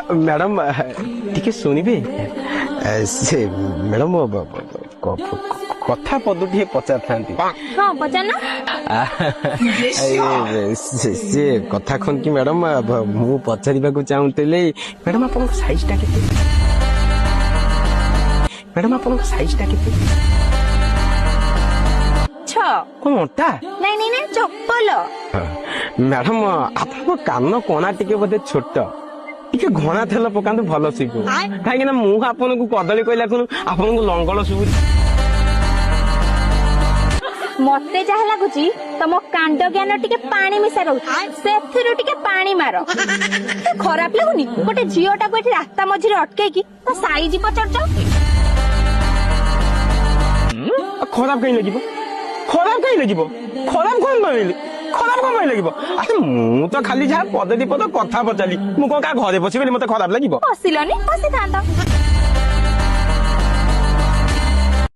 Madam ଟିକେ ଶୁଣିବେ ସେ ମ୍ୟାଡାମ କଥା ପଦୁ ଟିକେ ପଚାରିଥାନ୍ତି। ହଁ ପଚାରୁନ। ସେ କଥା କଣ କି ମ୍ୟାଡାମ ମୁଁ ପଚାରିବାକୁ ଚାହୁଁଥିଲି ମ୍ୟାଡାମ ଆପଣଙ୍କ ସାଇଜ ଟା କେତେ? ମ୍ୟାଡାମ ଆପଣଙ୍କ ସାଇଜ ଟା କେତେ? କଣ ଅଣ୍ଟା? ନାଇଁ ନାଇଁ ନାଇଁ ଚପଲ। ମ୍ୟାଡାମ ଆପଣଙ୍କ କାନ କଣା ଟିକେ ବୋଧେ ଛୋଟ, ଟିକେ ଘଣା ତେଲ ପକାନ୍ତୁ ଭଲ ଶିଖୁ। କାହିଁକି ନା ମୁଁ ଆପଣଙ୍କୁ କଦଳୀ କହିଲା ଖୁଣୁ ଆପଣଙ୍କୁ ଲଙ୍ଗଳ ଶୁଭୁଛି। ମତେ ଯାହା ଲାଗୁଛି ତମ କାଣ୍ଡ ଜ୍ଞାନ ଟିକେ ପାଣି ମିଶା ରହୁଛି, ସେଥିରୁ ଟିକେ ପାଣି ମାର। ଖରାପ ଲାଗୁନି ଗୋଟେ ଝିଅଟାକୁ ଏଠି ରାସ୍ତା ମଝିରେ ଅଟକେଇକି ତା ସାଇଜ ପଚାରୁଛ? ଖରାପ କାହିଁ ଲାଗିବ? ଖରାପ କାହିଁ ଲାଗିବ? ଖରାପ କଣ ପାଇଁ? ଖରାପ କଣ ପାଇଁ ଲାଗିବ? ଆରେ ମୁଁ ତ ଖାଲି ଯାହା ପଦେ ଦି ପଦ କଥା ପଚାରିଲି, ମୁଁ କଣ କାହା ଘରେ ବସିବି ମତେ ଖରାପ ଲାଗିବ? ବସିଲନି ବସିଥାନ୍ତ।